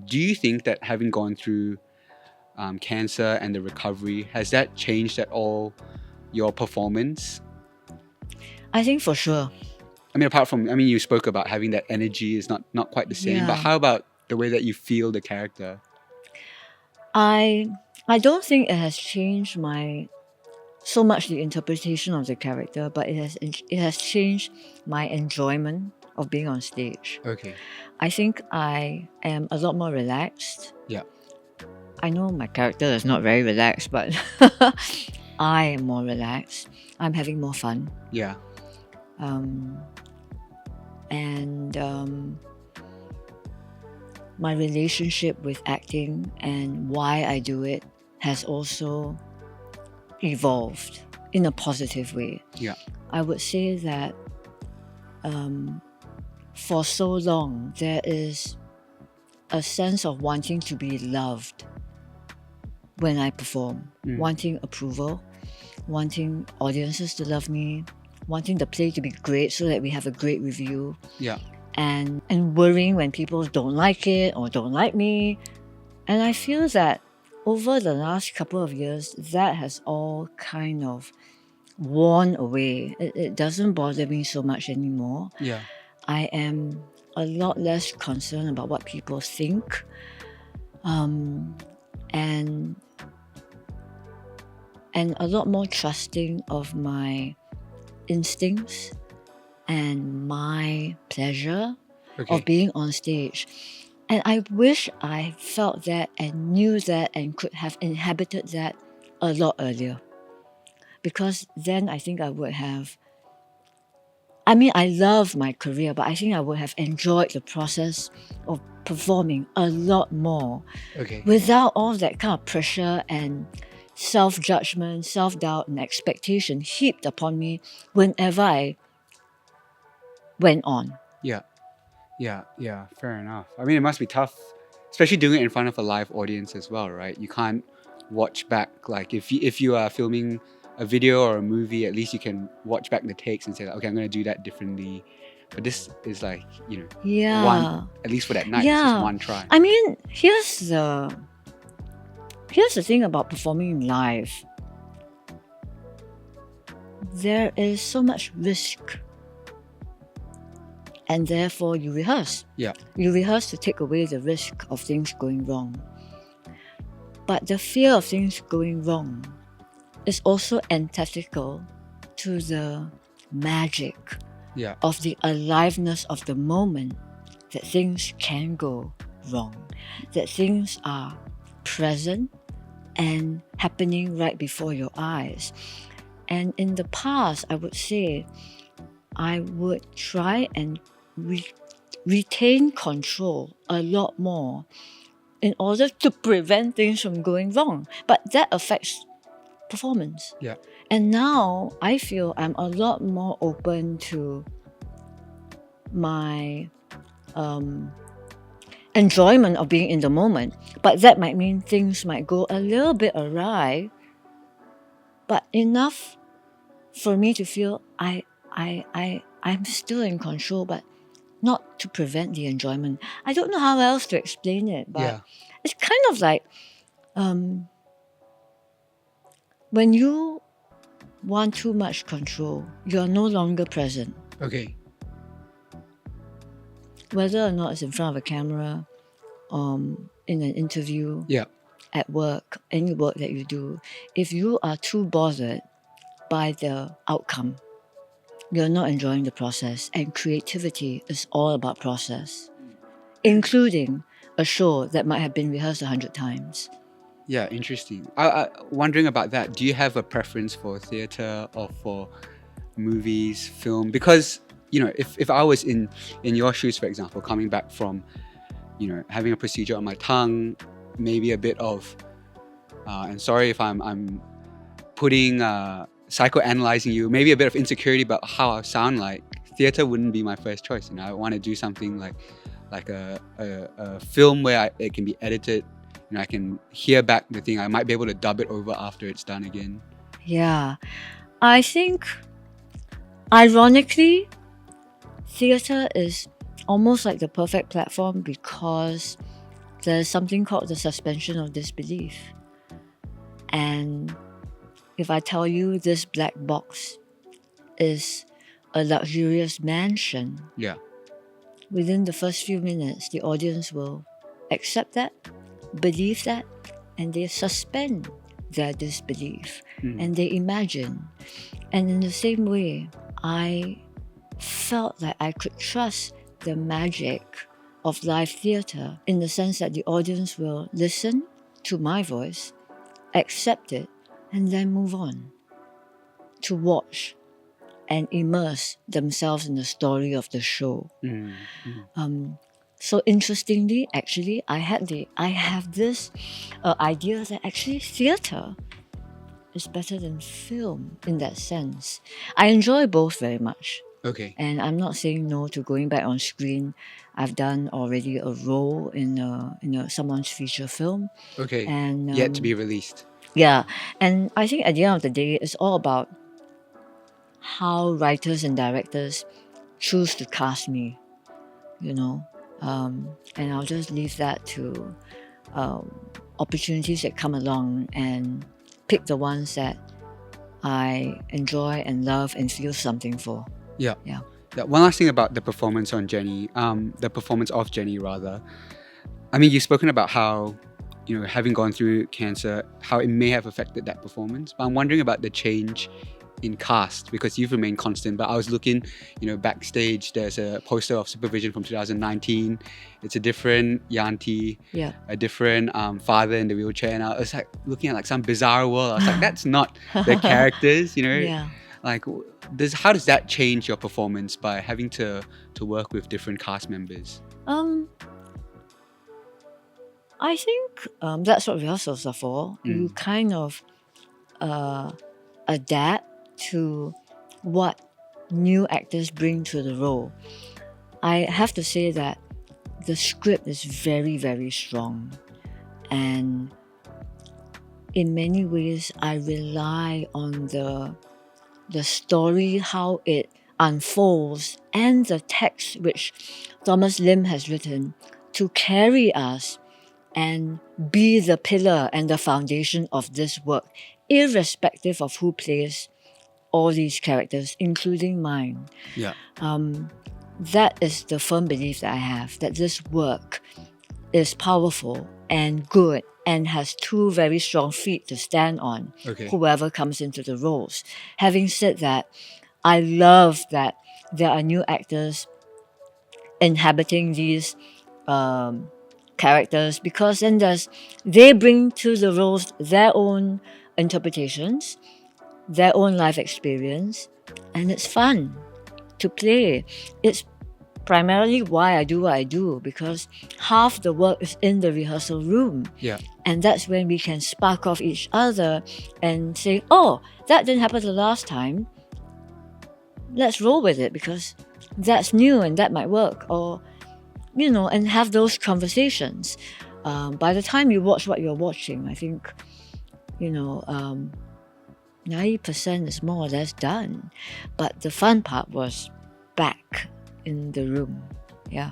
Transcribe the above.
do you think that having gone through cancer and the recovery, has that changed at all your performance? I think for sure. I mean, apart from, I mean, you spoke about having that energy is not quite the same, but Yeah. how about the way that you feel the character? I don't think it has changed my so much the interpretation of the character, but it has changed my enjoyment of being on stage. Okay. I think I am a lot more relaxed. Yeah. I know my character is not very relaxed, but I am more relaxed. I'm having more fun. Yeah. And my relationship with acting and why I do it has also evolved in a positive way. Yeah. I would say that for so long there is a sense of wanting to be loved when I perform, wanting approval, wanting audiences to love me, wanting the play to be great so that we have a great review. Yeah. And worrying when people don't like it or don't like me. And I feel that over the last couple of years, that has all kind of worn away. It doesn't bother me so much anymore. Yeah. I am a lot less concerned about what people think. And a lot more trusting of my instincts and my pleasure of being on stage. And I wish I felt that and knew that and could have inhabited that a lot earlier. Because then I think I would have, I mean, I love my career, but I think I would have enjoyed the process of performing a lot more without all that kind of pressure and self-judgment, self-doubt and expectation heaped upon me whenever I went on. Yeah. Fair enough. I mean, it must be tough, especially doing it in front of a live audience as well, right? You can't watch back. Like if you are filming a video or a movie, at least you can watch back the takes and say, okay, I'm going to do that differently. But this is like, one, at least for that night, it's just one try. I mean, here's the thing about performing live. There is so much risk. And therefore you rehearse. Yeah. You rehearse to take away the risk of things going wrong. But the fear of things going wrong is also antithetical to the magic of the aliveness of the moment that things can go wrong, that things are present and happening right before your eyes. And in the past, I would say, I would try and retain control a lot more in order to prevent things from going wrong. But that affects performance. Yeah. And now I feel I'm a lot more open to my enjoyment of being in the moment. But that might mean things might go a little bit awry, but enough for me to feel I'm still in control, but not to prevent the enjoyment. I don't know how else to explain it, but it's kind of like when you want too much control, you're no longer present. Okay. Whether or not it's in front of a camera, in an interview, at work, any work that you do, if you are too bothered by the outcome, you're not enjoying the process. And creativity is all about process, including a show that might have been rehearsed 100 times. Yeah, interesting. I wondering about that. Do you have a preference for theatre or for movies, film? Because, if I was in your shoes, for example, coming back from, having a procedure on my tongue, maybe a bit of, and sorry if I'm putting, psychoanalyzing you, maybe a bit of insecurity about how I sound like, theatre wouldn't be my first choice. I want to do something like a film where it can be edited. I can hear back the thing. I might be able to dub it over after it's done again. Yeah. I think, ironically, theatre is almost like the perfect platform because there's something called the suspension of disbelief. And if I tell you this black box is a luxurious mansion, Yeah. within the first few minutes, the audience will accept that, believe that, and they suspend their disbelief and they imagine. And in the same way, I felt that I could trust the magic of live theatre in the sense that the audience will listen to my voice, accept it, and then move on to watch and immerse themselves in the story of the show. So interestingly, actually, I have this idea that actually theatre is better than film in that sense. I enjoy both very much. Okay. And I'm not saying no to going back on screen. I've done already a role in someone's feature film. Okay. And Yet to be released. yeah, and I think at the end of the day, it's all about how writers and directors choose to cast me, and I'll just leave that to opportunities that come along and pick the ones that I enjoy and love and feel something for. Yeah. Yeah. One last thing about the performance on Jenny, the performance of Jenny rather. I mean, you've spoken about how, having gone through cancer, how it may have affected that performance. But I'm wondering about the change in cast, because you've remained constant. But I was looking, backstage, there's a poster of Supervision from 2019. It's a different Yanti, Yeah. a different father in the wheelchair. And I was like looking at like some bizarre world. I was like, that's not the characters, Yeah. Like, how does that change your performance by having to work with different cast members? I think that's what rehearsals are for. You kind of adapt to what new actors bring to the role. I have to say that the script is very, very strong. And in many ways, I rely on the story, how it unfolds, and the text which Thomas Lim has written to carry us and be the pillar and the foundation of this work, irrespective of who plays all these characters, including mine. Yeah. That is the firm belief that I have, that this work is powerful and good and has two very strong feet to stand on, Okay. whoever comes into the roles. Having said that, I love that there are new actors inhabiting these characters, because then they bring to the roles their own interpretations, their own life experience, and it's fun to play. It's primarily why I do what I do, because half the work is in the rehearsal room. Yeah. And that's when we can spark off each other and say, oh, that didn't happen the last time. Let's roll with it because that's new and that might work. Or, and have those conversations. By the time you watch what you're watching, I think, 90% is more or less done. But the fun part was back in the room. Yeah.